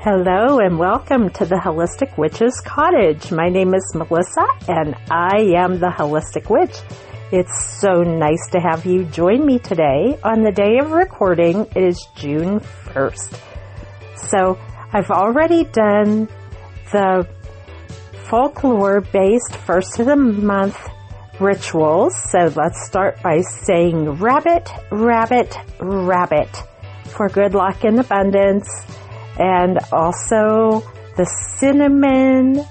Hello and welcome to the Holistic Witch's Cottage. My name is Melissa and I am the Holistic Witch. It's so nice to have you join me today. On the day of recording, it is June 1st. So I've already done the folklore-based first of the month rituals. So let's start by saying rabbit, rabbit, rabbit for good luck and abundance. And also the cinnamon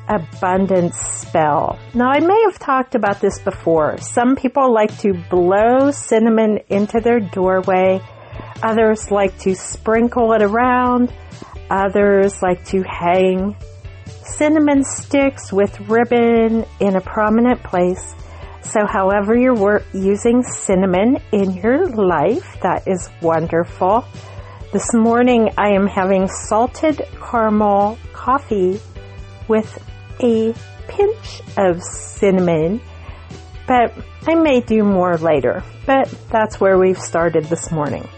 abundance spell. Now, I may have talked about this before. Some people like to blow cinnamon into their doorway. Others like to sprinkle it around. Others like to hang cinnamon sticks with ribbon in a prominent place. So however you're using cinnamon in your life, that is wonderful. This morning I am having salted caramel coffee with a pinch of cinnamon, but I may do more later, but that's where we've started this morning.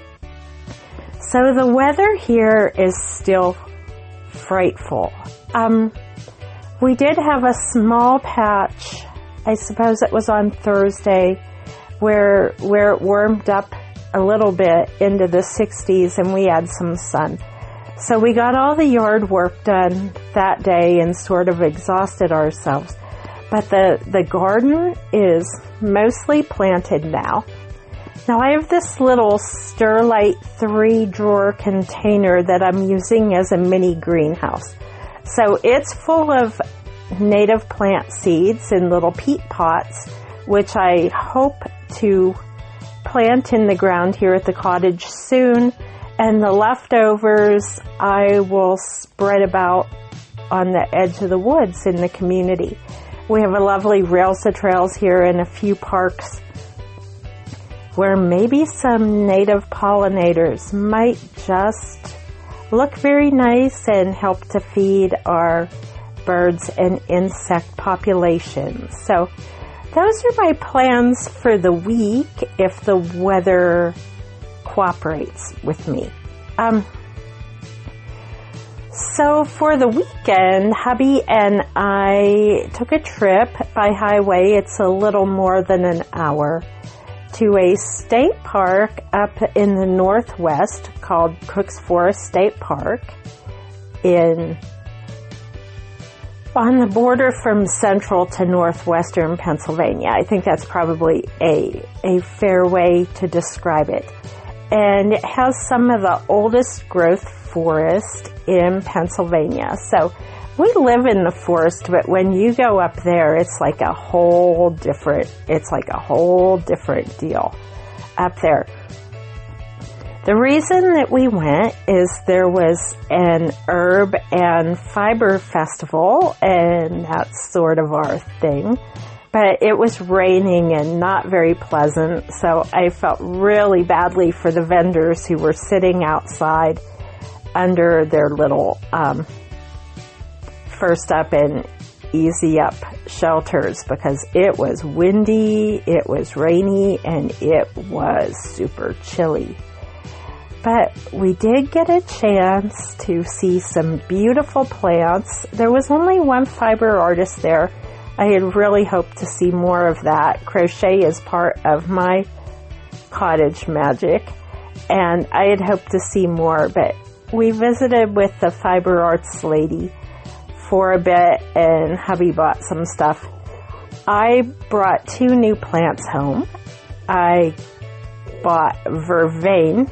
So the weather here is still frightful. We did have a small patch, I suppose it was on Thursday, where it warmed up a little bit into the 60s and we had some sun. So we got all the yard work done that day and sort of exhausted ourselves. But the garden is mostly planted now. Now I have this little Sterlite 3-drawer container that I'm using as a mini greenhouse. So it's full of native plant seeds in little peat pots, which I hope to plant in the ground here at the cottage soon, and the leftovers I will spread about on the edge of the woods in the community. We have a lovely rails to trails here and a few parks where maybe some native pollinators might just look very nice and help to feed our birds and insect populations. So those are my plans for the week if the weather cooperates with me. So for the weekend, hubby and I took a trip by highway. It's a little more than an hour to a state park up in the northwest called Cook's Forest State Park on the border from central to northwestern Pennsylvania. I think that's probably a fair way to describe it. And it has some of the oldest growth forest in Pennsylvania. So we live in the forest, but when you go up there, it's like a whole different deal up there. The reason that we went is there was an herb and fiber festival, and that's sort of our thing. But it was raining and not very pleasant, so I felt really badly for the vendors who were sitting outside under their little first up and easy up shelters, because it was windy, it was rainy, and it was super chilly. But we did get a chance to see some beautiful plants. There was only one fiber artist there. I had really hoped to see more of that. Crochet is part of my cottage magic, and I had hoped to see more, but we visited with the fiber arts lady for a bit, and hubby bought some stuff. I brought 2 new plants home. I bought vervain.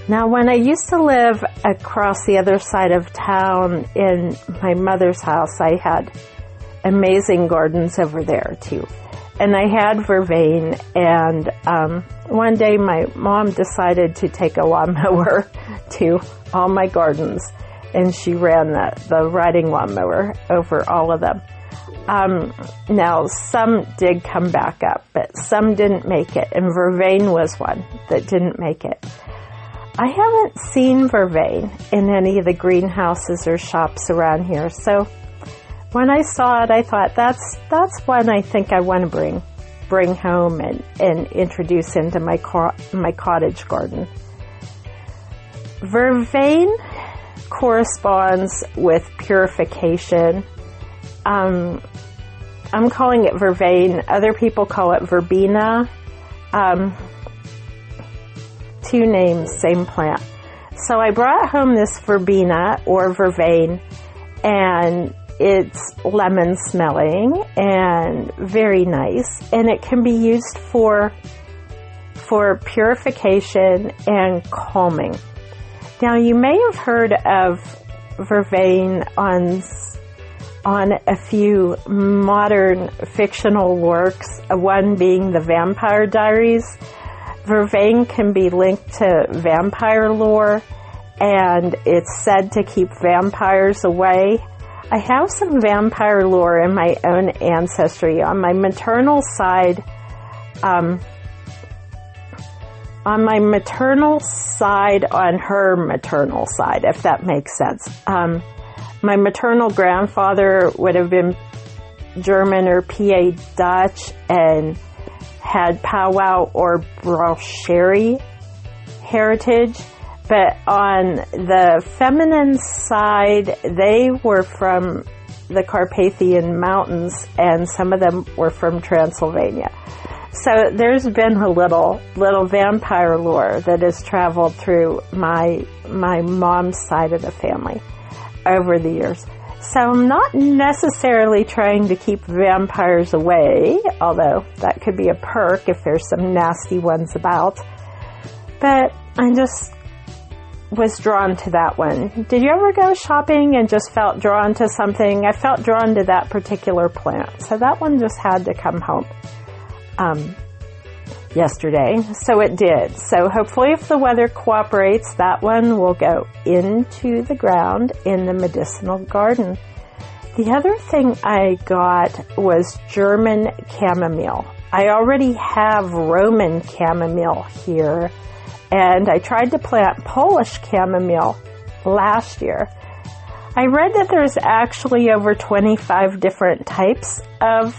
Now, when I used to live across the other side of town in my mother's house, I had amazing gardens over there too. And I had vervain, and one day my mom decided to take a lawnmower to all my gardens, and she ran the riding lawnmower over all of them. Now, some did come back up, but some didn't make it, and vervain was one that didn't make it. I haven't seen vervain in any of the greenhouses or shops around here, so when I saw it, I thought that's one I think I want to bring home and introduce into my cottage garden. Vervain corresponds with purification. I'm calling it vervain. Other people call it verbena. Two names, same plant. So I brought home this verbena or vervain, and it's lemon smelling and very nice, and it can be used for purification and calming. Now, you may have heard of vervain on a few modern fictional works, one being the Vampire Diaries. Vervain can be linked to vampire lore, and it's said to keep vampires away. I have some vampire lore in my own ancestry. On my maternal side, on her maternal side, if that makes sense. My maternal grandfather would have been German or PA Dutch and had powwow or brasserie heritage. But on the feminine side, they were from the Carpathian Mountains, and some of them were from Transylvania. So there's been a little vampire lore that has traveled through my mom's side of the family over the years. So I'm not necessarily trying to keep vampires away, although that could be a perk if there's some nasty ones about. But I just was drawn to that one. Did you ever go shopping and just felt drawn to something? I felt drawn to that particular plant. So that one just had to come home yesterday. So it did. So hopefully if the weather cooperates, that one will go into the ground in the medicinal garden. The other thing I got was German chamomile. I already have Roman chamomile here, and I tried to plant Polish chamomile last year. I read that there's actually over 25 different types of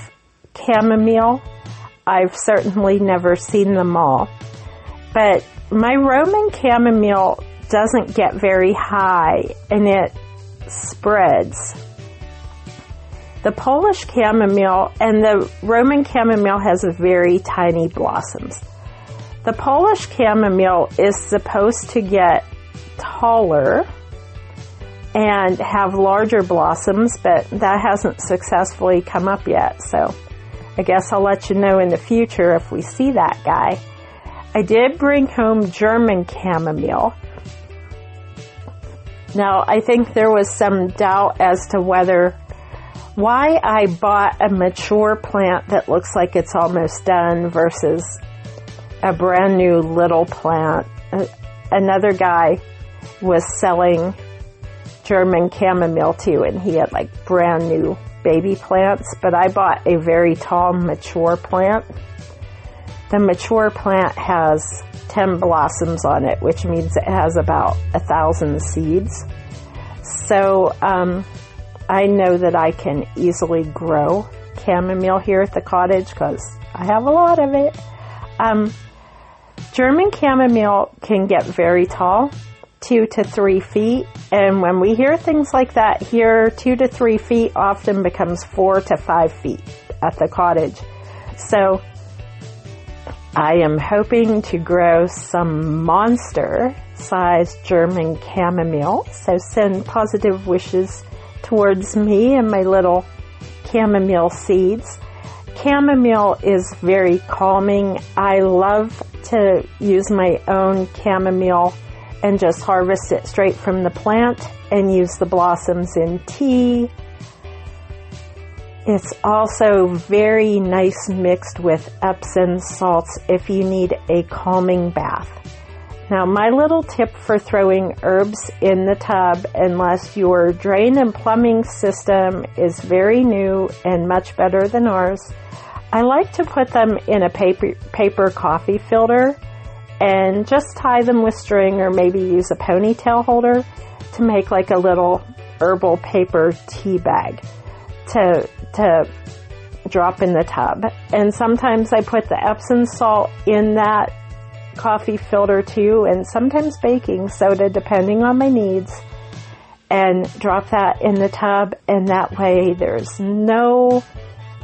chamomile. I've certainly never seen them all. But my Roman chamomile doesn't get very high, and it spreads. The Polish chamomile and the Roman chamomile has very tiny blossoms. The Polish chamomile is supposed to get taller and have larger blossoms, but that hasn't successfully come up yet. So I guess I'll let you know in the future if we see that guy. I did bring home German chamomile. Now, I think there was some doubt as to why I bought a mature plant that looks like it's almost done versus a brand new little plant. Another guy was selling German chamomile too, and he had like brand new baby plants, but I bought a very tall mature plant. The mature plant has 10 blossoms on it, which means it has about 1,000 seeds. So I know that I can easily grow chamomile here at the cottage because I have a lot of it. German chamomile can get very tall, 2 to 3 feet, and when we hear things like that here, 2 to 3 feet often becomes 4 to 5 feet at the cottage. So I am hoping to grow some monster-sized German chamomile, so send positive wishes towards me and my little chamomile seeds. Chamomile is very calming. I love to use my own chamomile and just harvest it straight from the plant and use the blossoms in tea. It's also very nice mixed with Epsom salts if you need a calming bath. Now, my little tip for throwing herbs in the tub, unless your drain and plumbing system is very new and much better than ours, I like to put them in a paper coffee filter and just tie them with string or maybe use a ponytail holder to make like a little herbal paper tea bag to drop in the tub. And sometimes I put the Epsom salt in that coffee filter too, and sometimes baking soda depending on my needs. and drop that in the tub, and that way there's no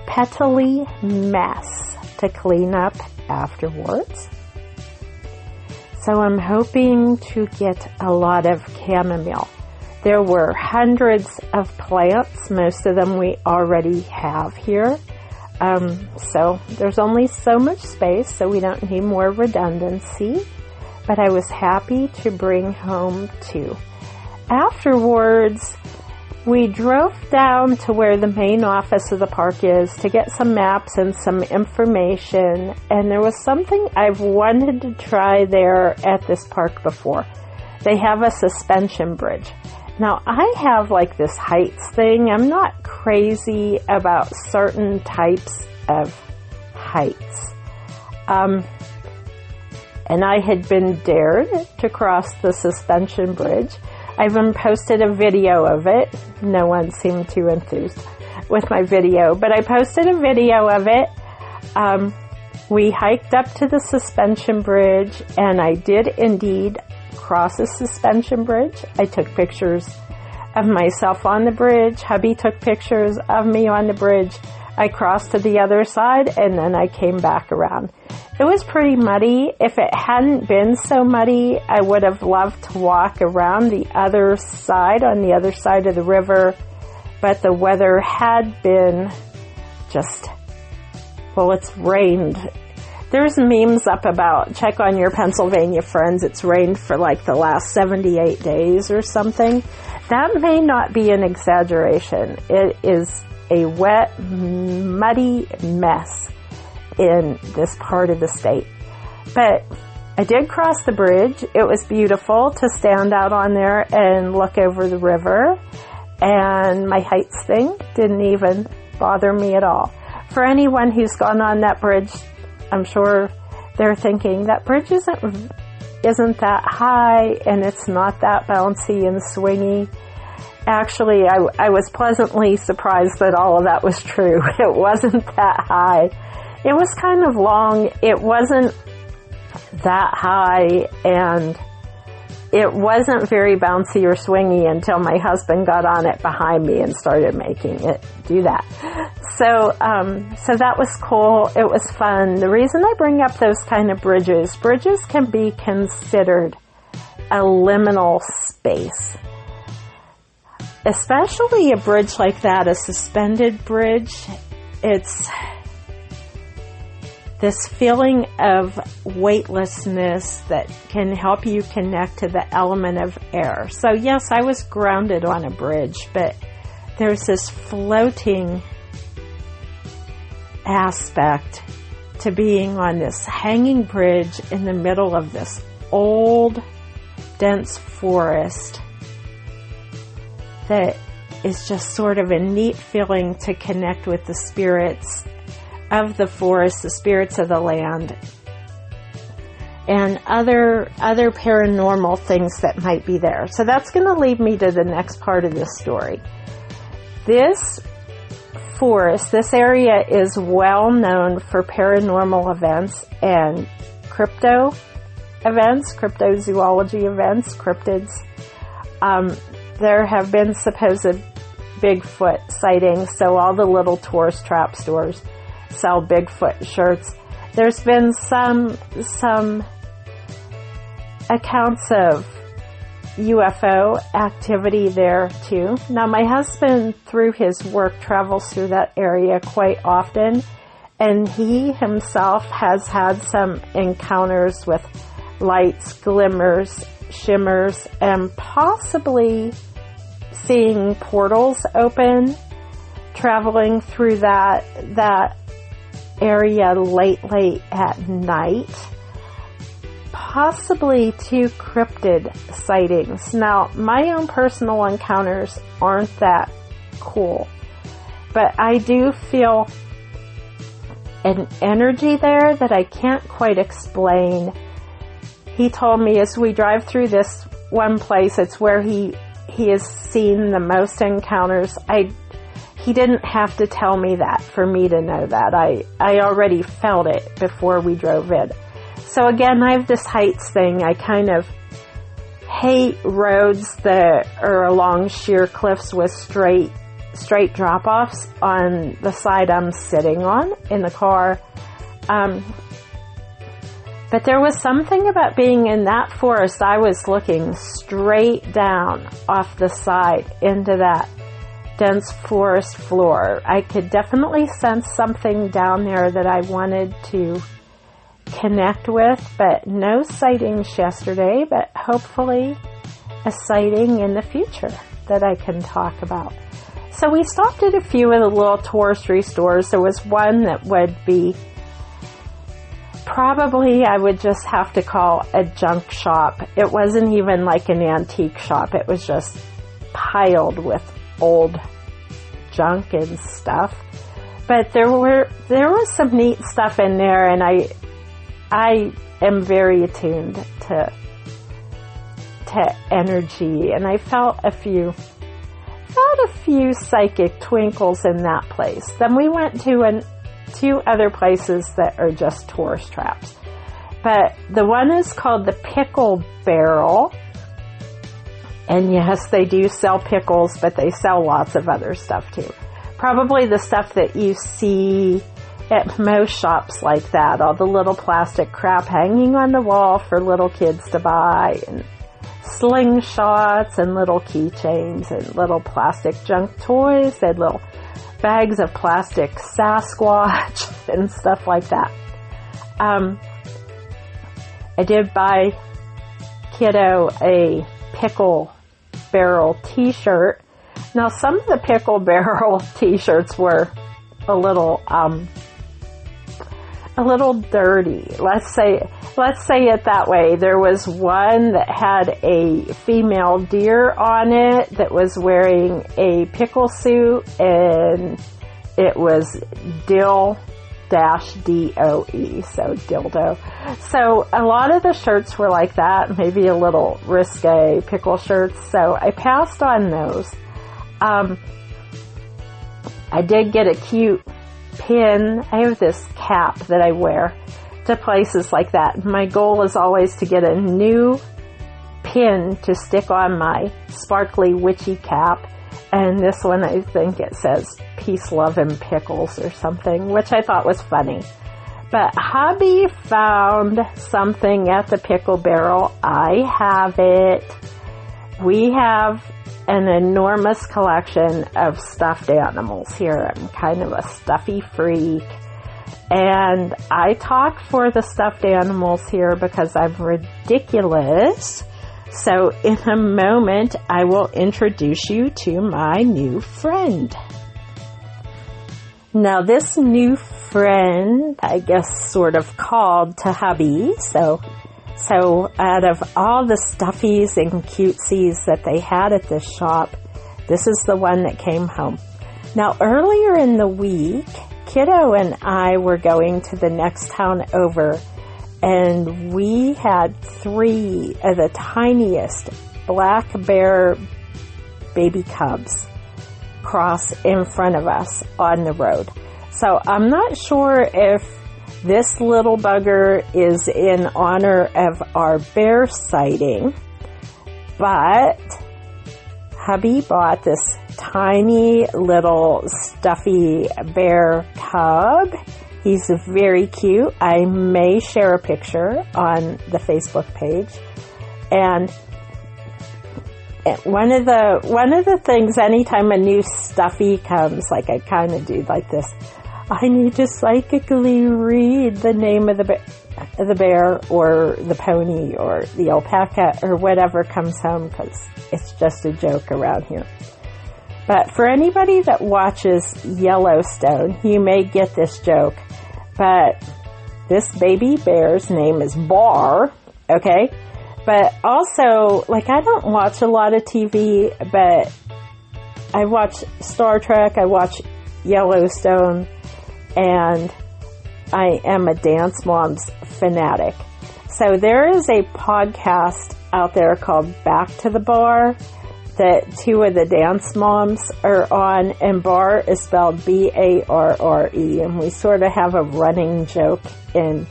petally mess to clean up afterwards. So I'm hoping to get a lot of chamomile. There were hundreds of plants. Most of them we already have here. So there's only so much space, so we don't need more redundancy. But I was happy to bring home 2. Afterwards, we drove down to where the main office of the park is to get some maps and some information. And there was something I've wanted to try there at this park before. They have a suspension bridge. Now, I have like this heights thing. I'm not crazy about certain types of heights. And I had been dared to cross the suspension bridge. I even posted a video of it. No one seemed too enthused with my video, but I posted a video of it. We hiked up to the suspension bridge, and I did indeed cross a suspension bridge. I took pictures of myself on the bridge. Hubby took pictures of me on the bridge. I crossed to the other side, and then I came back around. It was pretty muddy. If it hadn't been so muddy, I would have loved to walk around the other side, on the other side of the river. But the weather had been just, well, it's rained. There's memes up about, check on your Pennsylvania friends, it's rained for like the last 78 days or something. That may not be an exaggeration. It is a wet, muddy mess in this part of the state. But I did cross the bridge. It was beautiful to stand out on there and look over the river. And my heights thing didn't even bother me at all. For anyone who's gone on that bridge, I'm sure they're thinking that bridge isn't that high and it's not that bouncy and swingy. Actually, I was pleasantly surprised that all of that was true. It wasn't that high. It was kind of long. It wasn't that high, and it wasn't very bouncy or swingy until my husband got on it behind me and started making it do that. So that was cool. It was fun. The reason I bring up those kind of bridges can be considered a liminal space. Especially a bridge like that, a suspended bridge. It's this feeling of weightlessness that can help you connect to the element of air. So yes, I was grounded on a bridge, but there's this floating aspect to being on this hanging bridge in the middle of this old, dense forest that is just sort of a neat feeling to connect with the spirits of the forest, the spirits of the land, and other paranormal things that might be there. So that's going to lead me to the next part of this story. This forest, this area is well known for paranormal events and crypto events, cryptozoology events, cryptids. There have been supposed Bigfoot sightings, so all the little tourist trap stores sell Bigfoot shirts. There's been some accounts of UFO activity there too. Now my husband, through his work, travels through that area quite often, and he himself has had some encounters with lights, glimmers, shimmers, and possibly seeing portals open, traveling through that area late at night. Possibly 2 cryptid sightings. Now, my own personal encounters aren't that cool, but I do feel an energy there that I can't quite explain. He told me as we drive through this one place, it's where he has seen the most encounters. He didn't have to tell me that for me to know that. I already felt it before we drove in. So again, I have this heights thing. I kind of hate roads that are along sheer cliffs with straight drop-offs on the side I'm sitting on in the car. But there was something about being in that forest. I was looking straight down off the side into that dense forest floor. I could definitely sense something down there that I wanted to connect with, but no sightings yesterday, but hopefully a sighting in the future that I can talk about. So we stopped at a few of the little tourist stores. There was one that would be probably I would just have to call a junk shop. It wasn't even like an antique shop. It was just piled with old junk and stuff. But there was some neat stuff in there, and I am very attuned to energy, and I felt a few psychic twinkles in that place. Then we went to two other places that are just tourist traps. But the one is called the Pickle Barrel. And yes, they do sell pickles, but they sell lots of other stuff too. Probably the stuff that you see at most shops like that. All the little plastic crap hanging on the wall for little kids to buy, and slingshots and little keychains and little plastic junk toys and little bags of plastic Sasquatch and stuff like that. I did buy kiddo a Pickle Barrel t-shirt. Now, some of the Pickle Barrel t-shirts were a little dirty. Let's say it that way. There was one that had a female deer on it that was wearing a pickle suit, and it was dill-DOE, so dildo. So a lot of the shirts were like that, maybe a little risque pickle shirts, so I passed on those. I did get a cute pin. I have this cap that I wear to places like that. My goal is always to get a new pin to stick on my sparkly witchy cap. And this one, I think it says peace, love, and pickles or something, which I thought was funny. But hubby found something at the Pickle Barrel. I have it. We have an enormous collection of stuffed animals here. I'm kind of a stuffy freak. And I talk for the stuffed animals here because I'm ridiculous. So in a moment, I will introduce you to my new friend. Now, this new friend, I guess, sort of called to hubby. So out of all the stuffies and cutesies that they had at this shop, this is the one that came home. Now, earlier in the week, kiddo and I were going to the next town over, and we had 3 of the tiniest black bear baby cubs cross in front of us on the road. So I'm not sure if this little bugger is in honor of our bear sighting, but hubby bought this tiny little stuffy bear cub. He's very cute. I may share a picture on the Facebook page. And one of the things, anytime a new stuffy comes, like I kind of do like this, I need to psychically read the name of the bear or the pony or the alpaca or whatever comes home, because it's just a joke around here. But for anybody that watches Yellowstone, you may get this joke. But this baby bear's name is Barre, okay? But also, like, I don't watch a lot of TV, but I watch Star Trek, I watch Yellowstone, and I am a Dance Moms fanatic. So there is a podcast out there called Back to the Barre that 2 of the Dance Moms are on, and Barre is spelled Barre, and we sort of have a running joke in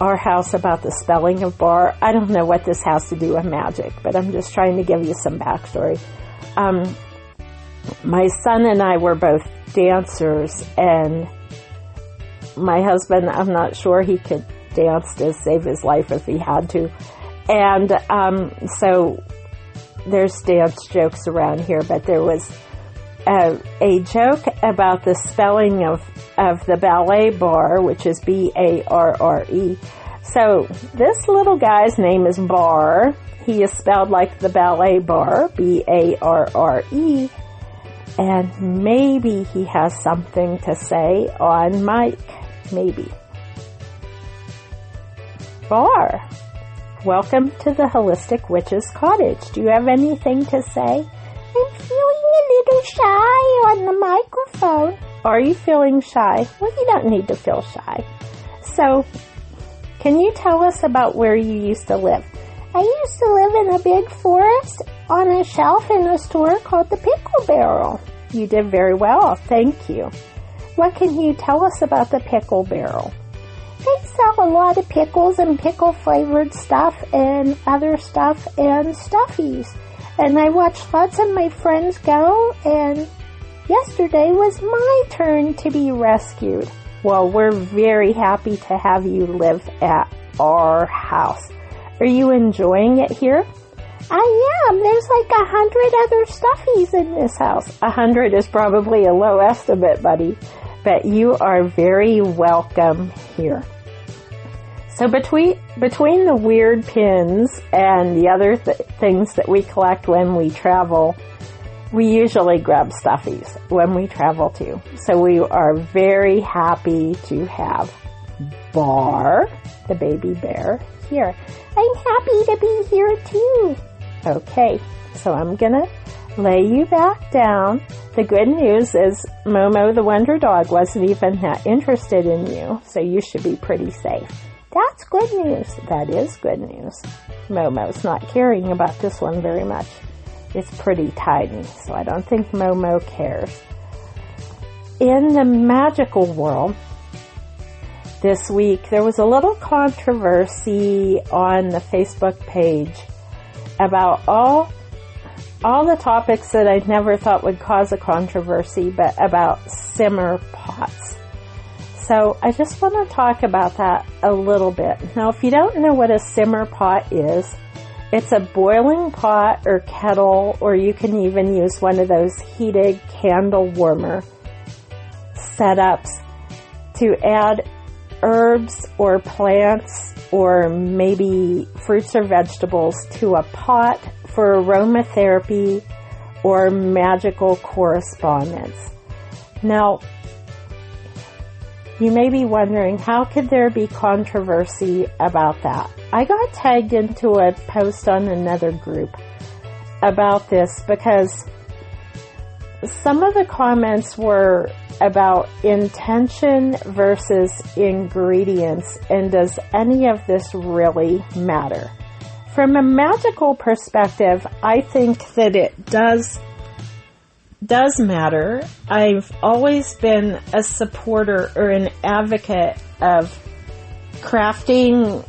our house about the spelling of Barre. I don't know what this has to do with magic, but I'm just trying to give you some backstory. My son and I were both dancers, and my husband, I'm not sure he could dance to save his life if he had to. And so there's dance jokes around here, but there was a joke about the spelling of the ballet Barre, which is B-A-R-R-E. So this little guy's name is Barre. He is spelled like the ballet Barre, B-A-R-R-E. And maybe he has something to say on mic. Maybe. Barre, welcome to the Holistic Witch's Cottage. Do you have anything to say? I'm feeling a little shy on the microphone. Are you feeling shy? Well, you don't need to feel shy. So, can you tell us about where you used to live? I used to live in a big forest on a shelf in a store called the Pickle Barrel. You did very well. Thank you. What can you tell us about the Pickle Barrel? They sell a lot of pickles and pickle-flavored stuff and other stuff and stuffies. And I watched lots of my friends go, and yesterday was my turn to be rescued. Well, we're very happy to have you live at our house. Are you enjoying it here? I am. There's like 100 other stuffies in this house. 100 is probably a low estimate, buddy. But you are very welcome here. So between the weird pins and the other things that we collect when we travel, we usually grab stuffies when we travel too. So we are very happy to have Barre, the baby bear, here. I'm happy to be here too. Okay, so I'm gonna lay you back down. The good news is Momo the Wonder Dog wasn't even that interested in you, so you should be pretty safe. That's good news. That is good news. Momo's not caring about this one very much. It's pretty tiny, so I don't think Momo cares. In the magical world, this week there was a little controversy on the Facebook page about all the topics that I never thought would cause a controversy, but about simmer pots. So I just want to talk about that a little bit. Now, if you don't know what a simmer pot is, it's a boiling pot or kettle, or you can even use one of those heated candle warmer setups to add herbs or plants or maybe fruits or vegetables to a pot for aromatherapy or magical correspondence. Now, you may be wondering, how could there be controversy about that? I got tagged into a post on another group about this because some of the comments were about intention versus ingredients, and does any of this really matter? From a magical perspective, I think that it does matter. I've always been a supporter or an advocate of crafting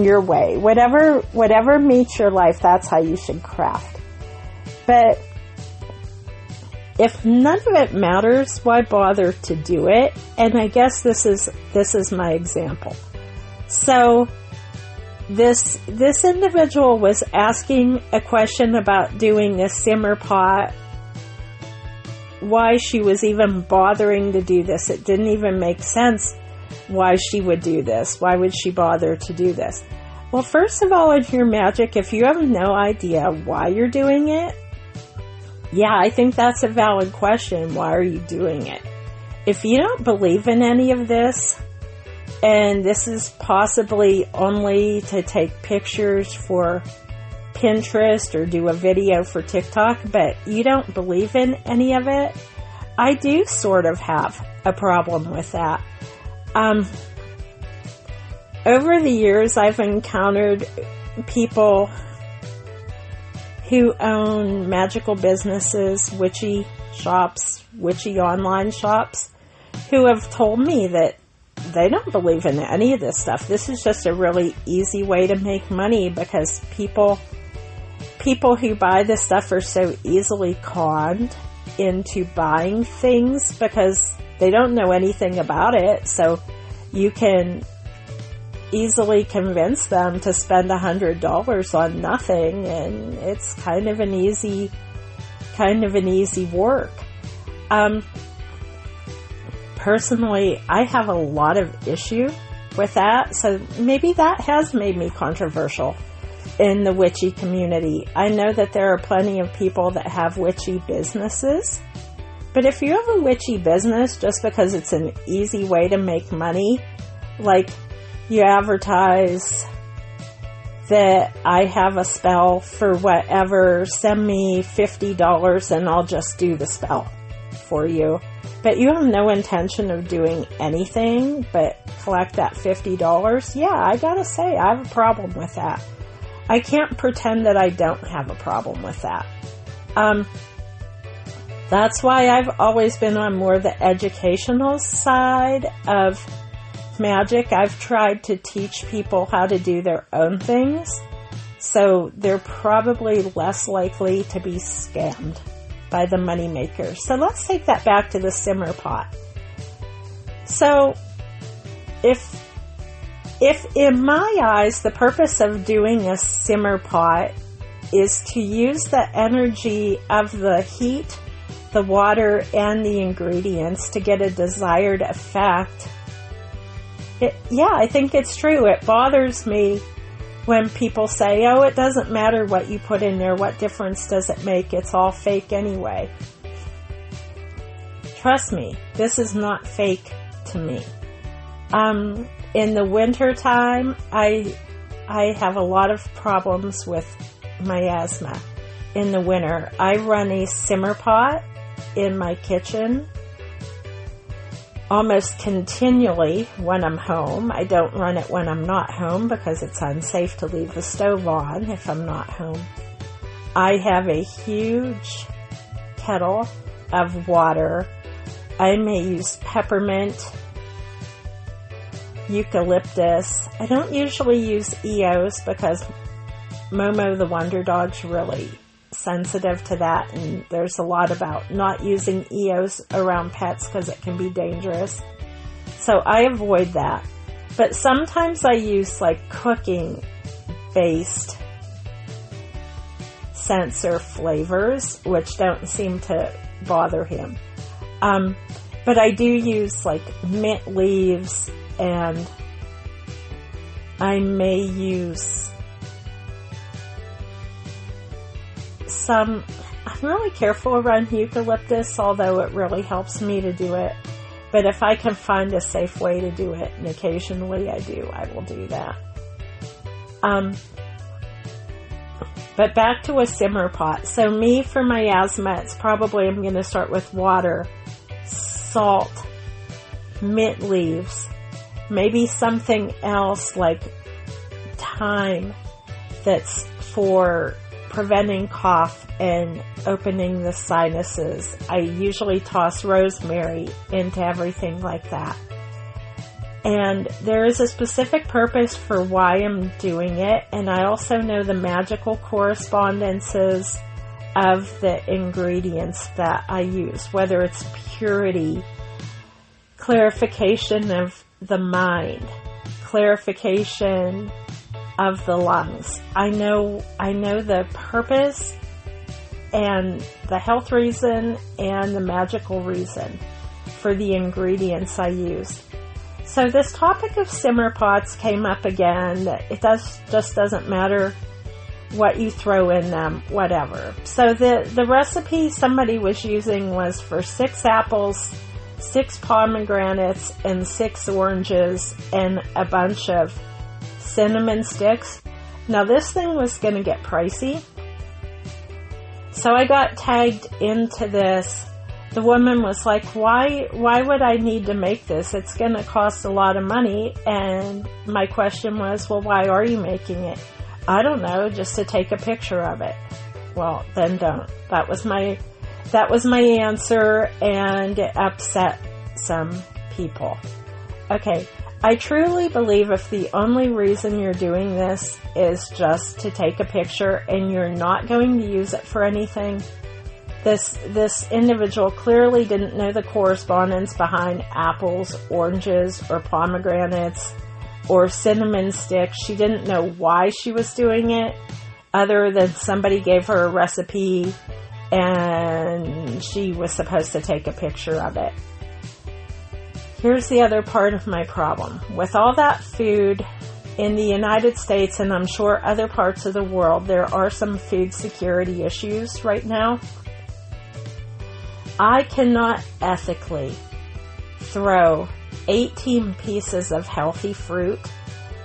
your way. Whatever meets your life, that's how you should craft. But if none of it matters, why bother to do it? And I guess this is my example. So this individual was asking a question about doing a simmer pot, why she was even bothering to do this. It didn't even make sense why she would do this. Why would she bother to do this? Well, first of all, in your magic, if you have no idea why you're doing it, yeah, I think that's a valid question. Why are you doing it? If you don't believe in any of this, and this is possibly only to take pictures for Pinterest or do a video for TikTok, but you don't believe in any of it, I do sort of have a problem with that. Over the years, I've encountered people who own magical businesses, witchy shops, witchy online shops, who have told me that they don't believe in any of this stuff. This is just a really easy way to make money because people who buy this stuff are so easily conned into buying things because they don't know anything about it. So you can easily convince them to spend $100 on nothing, and it's kind of an easy work. Personally, I have a lot of issue with that, so maybe that has made me controversial in the witchy community. I know that there are plenty of people that have witchy businesses, but if you have a witchy business just because it's an easy way to make money, like you advertise that I have a spell for whatever, send me $50 and I'll just do the spell for you. But you have no intention of doing anything but collect that $50. Yeah, I gotta say, I have a problem with that. I can't pretend that I don't have a problem with that. That's why I've always been on more the educational side of magic. I've tried to teach people how to do their own things, so they're probably less likely to be scammed by the money makers. So let's take that back to the simmer pot. So if in my eyes the purpose of doing a simmer pot is to use the energy of the heat, the water, and the ingredients to get a desired effect, I think it's true. It bothers me when people say, oh, it doesn't matter what you put in there. What difference does it make? It's all fake anyway. Trust me, this is not fake to me. In the winter time, I have a lot of problems with my asthma. In the winter, I run a simmer pot in my kitchen almost continually when I'm home. I don't run it when I'm not home because it's unsafe to leave the stove on if I'm not home. I have a huge kettle of water. I may use peppermint, eucalyptus. I don't usually use EOS because Momo the Wonder Dog's really sensitive to that, and there's a lot about not using EOS around pets because it can be dangerous. So I avoid that. But sometimes I use like cooking based scents or flavors, which don't seem to bother him. But I do use like mint leaves, and I may use I'm really careful around eucalyptus, although it really helps me to do it. But if I can find a safe way to do it, and occasionally I will do that. But back to a simmer pot. So me, for my asthma, it's probably, I'm going to start with water, salt, mint leaves, maybe something else like thyme that's for preventing cough and opening the sinuses. I usually toss rosemary into everything like that. And there is a specific purpose for why I'm doing it, and I also know the magical correspondences of the ingredients that I use, whether it's purity, clarification of the mind, clarification of the lungs. I know the purpose and the health reason and the magical reason for the ingredients I use. So this topic of simmer pots came up again. It just doesn't matter what you throw in them, whatever. So the recipe somebody was using was for 6 apples, 6 pomegranates, and 6 oranges, and a bunch of cinnamon sticks. Now this thing was going to get pricey, so I got tagged into this. The woman was like, why would I need to make this? It's going to cost a lot of money. And my question was, well, why are you making it? I don't know, just to take a picture of it. Well, then don't. That was my answer, and it upset some people. Okay, I truly believe if the only reason you're doing this is just to take a picture and you're not going to use it for anything, this individual clearly didn't know the correspondence behind apples, oranges, or pomegranates, or cinnamon sticks. She didn't know why she was doing it, other than somebody gave her a recipe and she was supposed to take a picture of it. Here's the other part of my problem. With all that food in the United States, and I'm sure other parts of the world, there are some food security issues right now. I cannot ethically throw 18 pieces of healthy fruit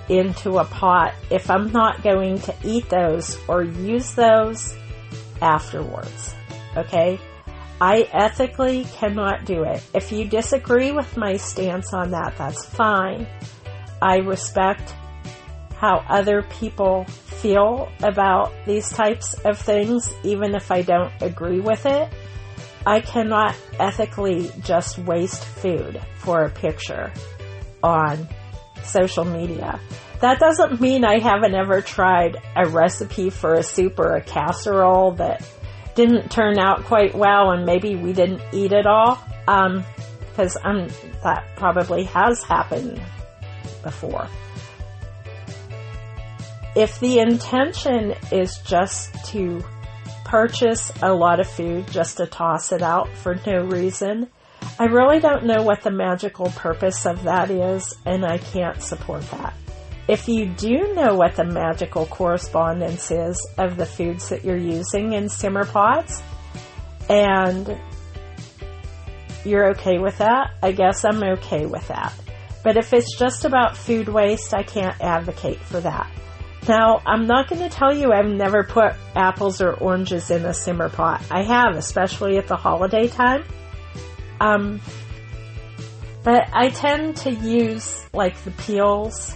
into a pot if I'm not going to eat those or use those afterwards. Okay? I ethically cannot do it. If you disagree with my stance on that, that's fine. I respect how other people feel about these types of things, even if I don't agree with it. I cannot ethically just waste food for a picture on social media. That doesn't mean I haven't ever tried a recipe for a soup or a casserole that didn't turn out quite well and maybe we didn't eat it all, because that probably has happened before. If the intention is just to purchase a lot of food just to toss it out for no reason, I really don't know what the magical purpose of that is, and I can't support that. If you do know what the magical correspondence is of the foods that you're using in simmer pots, and you're okay with that, I guess I'm okay with that. But if it's just about food waste, I can't advocate for that. Now, I'm not going to tell you I've never put apples or oranges in a simmer pot. I have, especially at the holiday time. But I tend to use, like, the peels,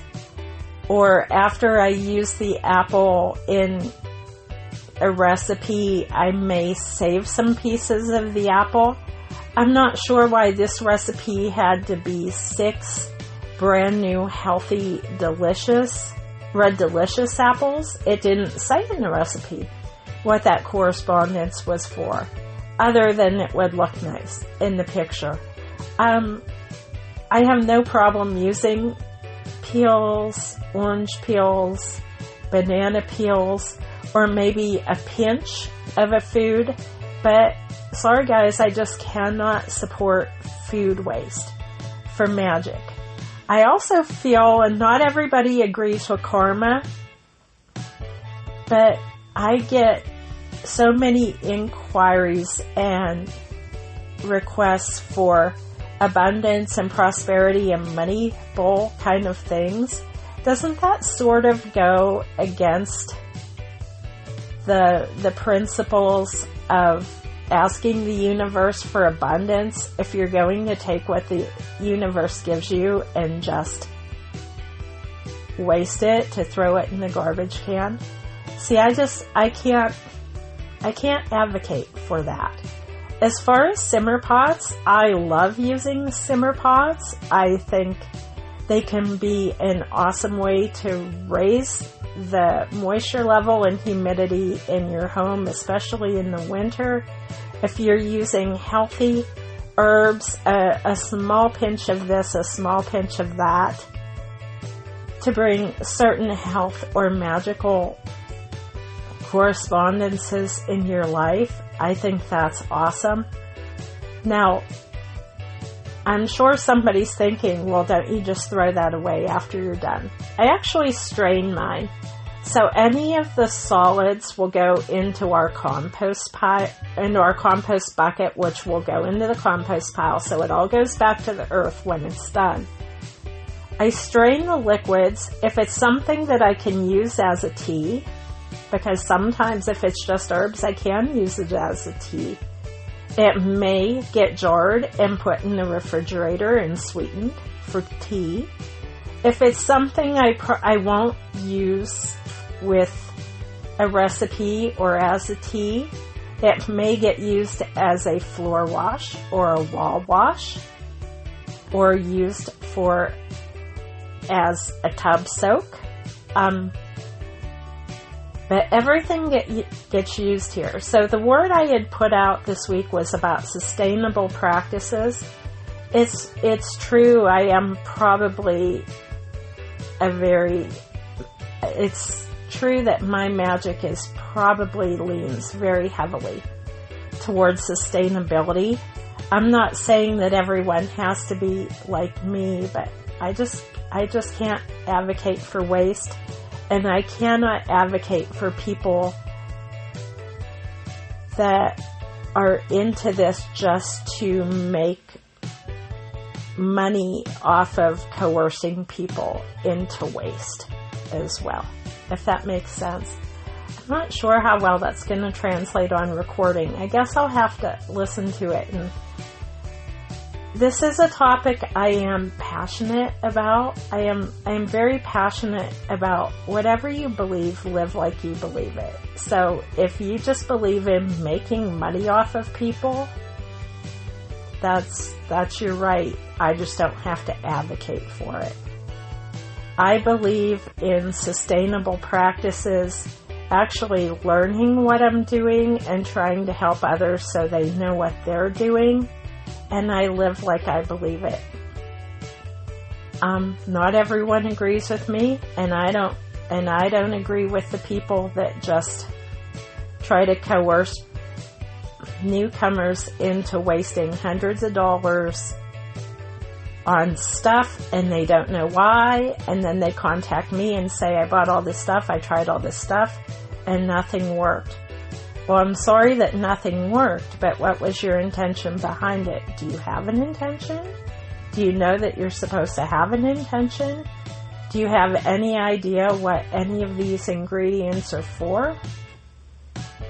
or after I use the apple in a recipe, I may save some pieces of the apple. I'm not sure why this recipe had to be 6 brand new, healthy, delicious Red Delicious apples. It didn't say in the recipe what that correspondence was for, other than it would look nice in the picture. I have no problem using peels, orange peels, banana peels, or maybe a pinch of a food, but sorry guys, I just cannot support food waste for magic. I also feel, and not everybody agrees with karma, but I get so many inquiries and requests for abundance and prosperity and money bowl kind of things. Doesn't that sort of go against the principles of asking the universe for abundance if you're going to take what the universe gives you and just waste it to throw it in the garbage can? See, I can't advocate for that. As far as simmer pots, I love using simmer pots. I think they can be an awesome way to raise the moisture level and humidity in your home, especially in the winter. If you're using healthy herbs, a small pinch of this, a small pinch of that, to bring certain health or magical correspondences in your life, I think that's awesome. Now, I'm sure somebody's thinking, well, don't you just throw that away after you're done? I actually strain mine. So any of the solids will go into our compost pile, into our compost bucket, which will go into the compost pile. So it all goes back to the earth when it's done. I strain the liquids. If it's something that I can use as a tea, because sometimes if it's just herbs, I can use it as a tea. It may get jarred and put in the refrigerator and sweetened for tea. If it's something I won't use with a recipe or as a tea, it may get used as a floor wash or a wall wash, or used for as a tub soak. But everything gets used here. So the word I had put out this week was about sustainable practices. It's true. I am probably it's true that my magic probably leans very heavily towards sustainability. I'm not saying that everyone has to be like me, but I just can't advocate for waste, and I cannot advocate for people that are into this just to make money off of coercing people into waste as well, if that makes sense. I'm not sure how well that's going to translate on recording. I guess I'll have to listen to it. And this is a topic I am passionate about. I am very passionate about whatever you believe, live like you believe it. So if you just believe in making money off of people, that's your right. I just don't have to advocate for it. I believe in sustainable practices, actually learning what I'm doing and trying to help others so they know what they're doing, and I live like I believe it. Not everyone agrees with me, and I don't agree with the people that just try to coerce newcomers into wasting hundreds of dollars on stuff and they don't know why, and then they contact me and say, I bought all this stuff, I tried all this stuff, and nothing worked. Well, I'm sorry that nothing worked, but what was your intention behind it? Do you have an intention? Do you know that you're supposed to have an intention? Do you have any idea what any of these ingredients are for?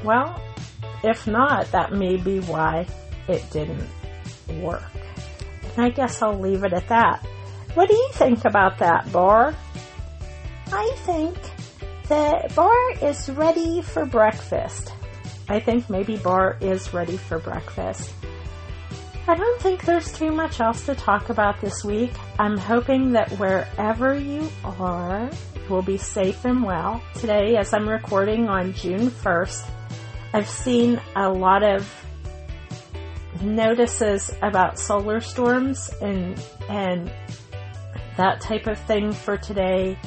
Well, if not, that may be why it didn't work. And I guess I'll leave it at that. What do you think about that, Barre? I think that Barre is ready for breakfast. I think maybe Barre is ready for breakfast. I don't think there's too much else to talk about this week. I'm hoping that wherever you are, you will be safe and well. Today, as I'm recording on June 1st, I've seen a lot of notices about solar storms and that type of thing for today,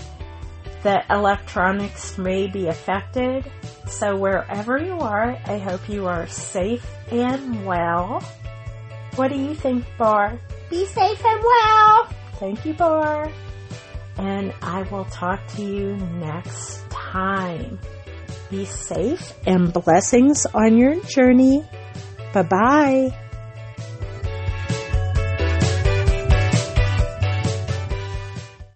that electronics may be affected. So wherever you are, I hope you are safe and well. What do you think, Barre? Be safe and well. Thank you, Barre. And I will talk to you next time. Be safe and blessings on your journey. Bye-bye.